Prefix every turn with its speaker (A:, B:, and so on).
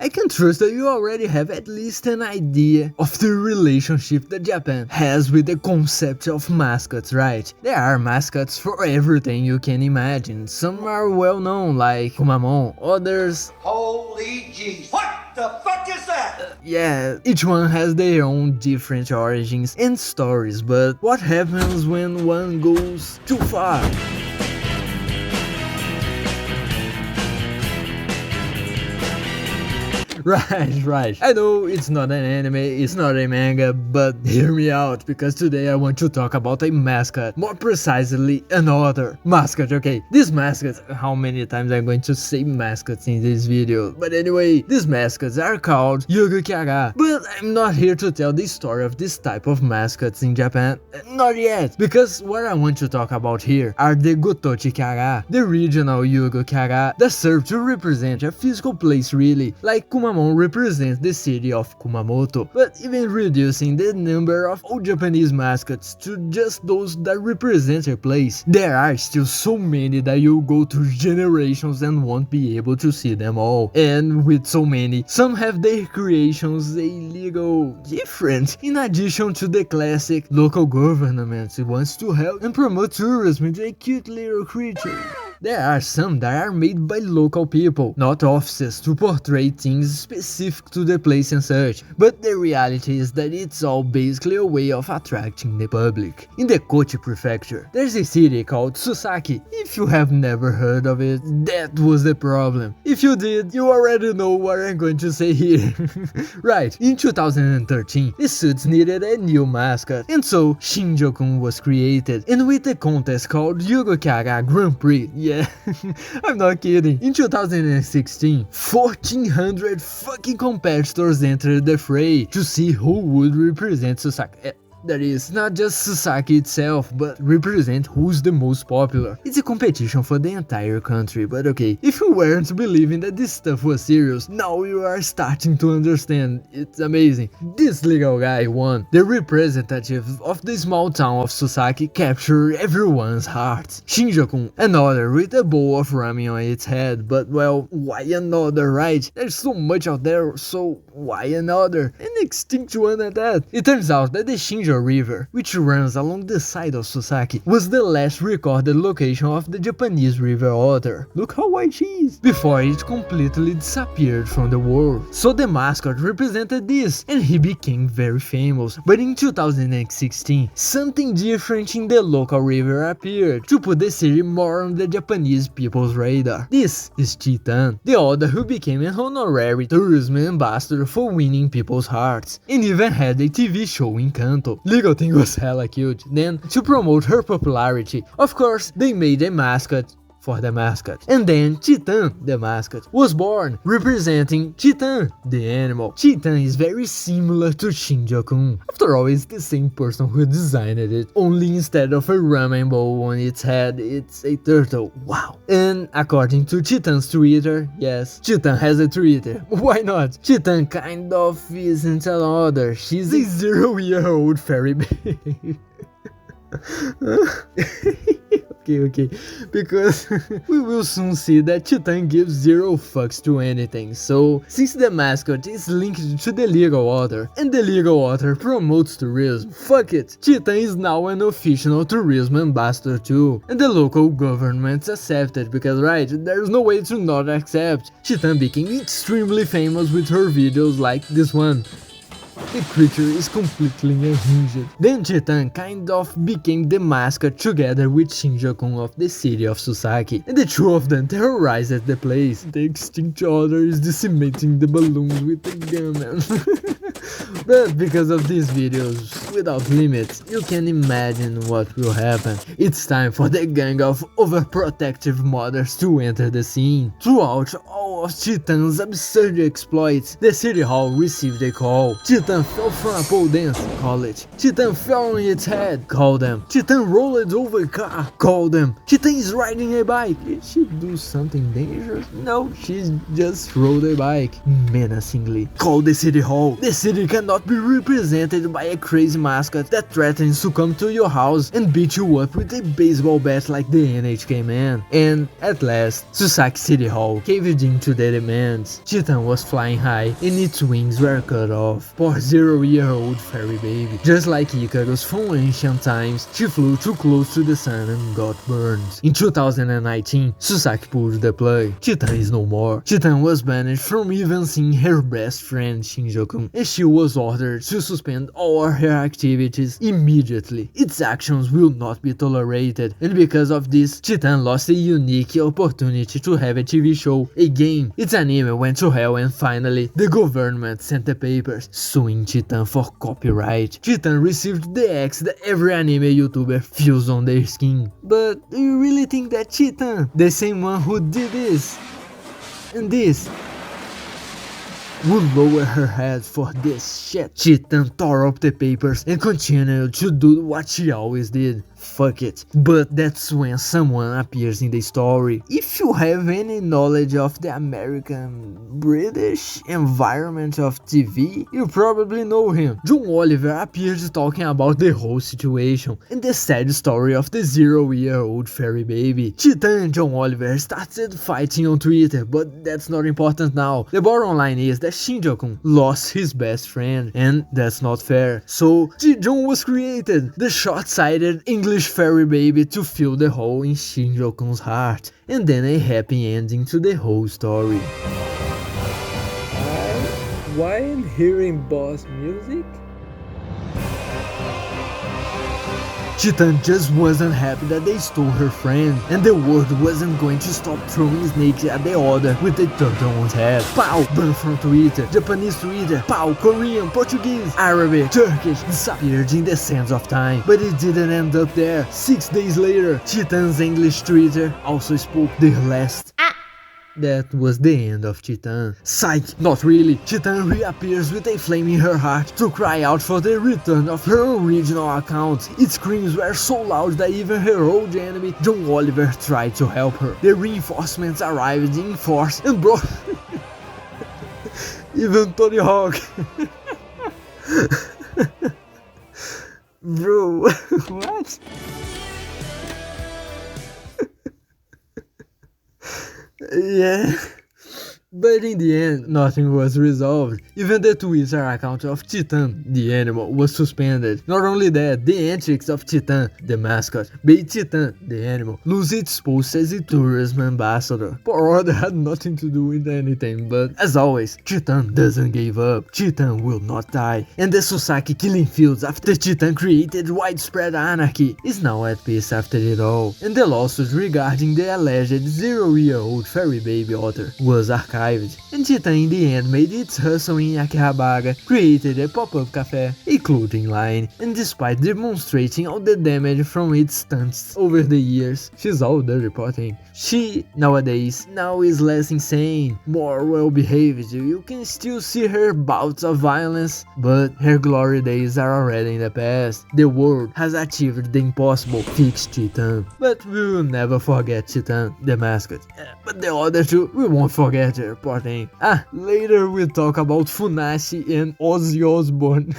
A: I can trust that you already have at least an idea of the relationship that Japan has with the concept of mascots, right? There are mascots for everything you can imagine. Some are well known like Kumamon, others...
B: Holy jeez. What the fuck is that?
A: Yeah, each one has their own different origins and stories, but what happens when one goes too far? Right. I know it's not an anime, it's not a manga, but hear me out, because today I want to talk about a mascot. More precisely, another mascot, okay? This mascot, how many times I'm going to say mascots in this video? But anyway, these mascots are called Yugo Kyaga. But I'm not here to tell the story of this type of mascots in Japan. Not yet, because what I want to talk about here are the Gotochi Kyaga, the regional Yugo Kyaga that serve to represent a physical place really, like Kumamon represents the city of Kumamoto, but even reducing the number of all Japanese mascots to just those that represent a place, there are still so many that you'll go through generations and won't be able to see them all. And with so many, some have their creations a little different. In addition to the classic, local government wants to help and promote tourism into a cute little creature. There are some that are made by local people, not offices to portray things specific to the place and such, but the reality is that it's all basically a way of attracting the public. In the Kochi prefecture, there's a city called Susaki. If you have never heard of it, that was the problem. If you did, you already know what I'm going to say here. Right, in 2013, the Suits needed a new mascot, and so Shinjo-kun was created, and with a contest called Yugo Kyaga Grand Prix. Yeah, I'm not kidding. In 2016, 1,400 fucking competitors entered the fray to see who would represent Susaki. That is, not just Susaki itself, but represent who's the most popular. It's a competition for the entire country, but okay, if you weren't believing that this stuff was serious, now you are starting to understand. It's amazing. This legal guy won. The representative of the small town of Susaki captured everyone's hearts. Shinjo-kun, another with a bowl of ramen on its head, but well, why another, right? There's so much out there, so why another? An extinct one at that. It turns out that the Shinjo River, which runs along the side of Susaki, was the last recorded location of the Japanese river otter. Look how white she is! Before it completely disappeared from the world. So the mascot represented this, and he became very famous. But in 2016, something different in the local river appeared, to put the city more on the Japanese people's radar. This is Titan, the otter who became an honorary tourism ambassador for winning people's hearts, and even had a TV show in Kanto. Legal thing was hella cute. Then, to promote her popularity, of course, they made a mascot for the mascot. And then Titan, the mascot, was born, representing Titan, the animal. Titan is very similar to Shinjo-kun. After all, it's the same person who designed it, only instead of a ramen bowl on its head, it's a turtle. Wow. And according to Titan's Twitter, yes, Titan has a Twitter. Why not? Titan kind of isn't an otter. She's a 0-year-old fairy baby. Okay, because we will soon see that Titan gives zero fucks to anything. So, since the mascot is linked to the legal otter, and the legal otter promotes tourism, fuck it, Titan is now an official tourism ambassador too, and the local governments accepted, because right, there's no way to not accept. Titan became extremely famous with her videos like this one. The creature is completely unhinged. Then Titan kind of became the mascot together with Shinjo-kun of the city of Susaki, and the two of them terrorized the place. The extinct otter is decimating the balloons with the gunman. But because of these videos without limits, you can imagine what will happen. It's time for the gang of overprotective mothers to enter the scene. Throughout all of Titan's absurd exploits, the city hall received a call. Titan fell from a pole dance, call it. Titan fell on its head, call them. Titan rolled over a car, call them. Titan is riding a bike. Did she do something dangerous? No, she just rode a bike. Menacingly, call the city hall. The city cannot be represented by a crazy mascot that threatens to come to your house and beat you up with a baseball bat like the NHK man. And at last, Susaki City Hall caved in to their demands. Titan was flying high and its wings were cut off. Poor 0-year-old fairy baby. Just like Icarus from ancient times, she flew too close to the sun and got burned. In 2019, Susaki pulled the plug. Titan is no more. Titan was banished from even seeing her best friend Shinjo-kun, and she was ordered to suspend all her activities immediately. Its actions will not be tolerated, and because of this, Titan lost a unique opportunity to have a TV show, a game. Its anime went to hell, and finally, the government sent the papers suing Titan for copyright. Titan received the X that every anime YouTuber feels on their skin. But do you really think that Titan, the same one who did this and this, would lower her head for this shit? Titan tore up the papers and continued to do what she always did. Fuck it. But that's when someone appears in the story. If you have any knowledge of the American British environment of TV, you probably know him. John Oliver appears talking about the whole situation and the sad story of the 0-year-old fairy baby. Titan and John Oliver started fighting on Twitter, but that's not important now. The bottom line is that Shinjo-kun lost his best friend, and that's not fair. So Ji-Jun was created, the short-sighted English fairy baby, to fill the hole in Shinjo-kun's heart, and then a happy ending to the whole story. Why am hearing boss music? Titan just wasn't happy that they stole her friend, and the world wasn't going to stop throwing snakes at the other with a turtle on its head. Pow! Banned from Twitter, Japanese Twitter, pow! Korean, Portuguese, Arabic, Turkish, disappeared in the sands of time. But it didn't end up there. 6 days later, Titan's English Twitter also spoke their last. That was the end of Titan. Psych, not really. Titan reappears with a flame in her heart to cry out for the return of her original account. Its screams were so loud that even her old enemy, John Oliver, tried to help her. The reinforcements arrived in force and brought even Tony Hawk. Bro, what? Yeah, but in the end, nothing was resolved. Even the Twitter account of Titan, the animal, was suspended. Not only that, the antics of Titan, the mascot, made Titan, the animal, lose its post as a tourism ambassador. Poor Oda had nothing to do with anything, but as always, Titan doesn't give up. Titan will not die. And the Susaki killing fields after Titan created widespread anarchy is now at peace after it all. And the lawsuit regarding the alleged 0-year-old fairy baby otter was archived. And Titan in the end made its hustle in Akihabara, created a pop-up cafe, a clothing line, and despite demonstrating all the damage from its stunts over the years, she's all the reporting. She, nowadays, now is less insane, more well-behaved. You can still see her bouts of violence, but her glory days are already in the past. The world has achieved the impossible, fix Titan. But we will never forget Titan, the mascot. But the other two, we won't forget her, poor thing. Later we'll talk about Funashi and Ozzy Osbourne.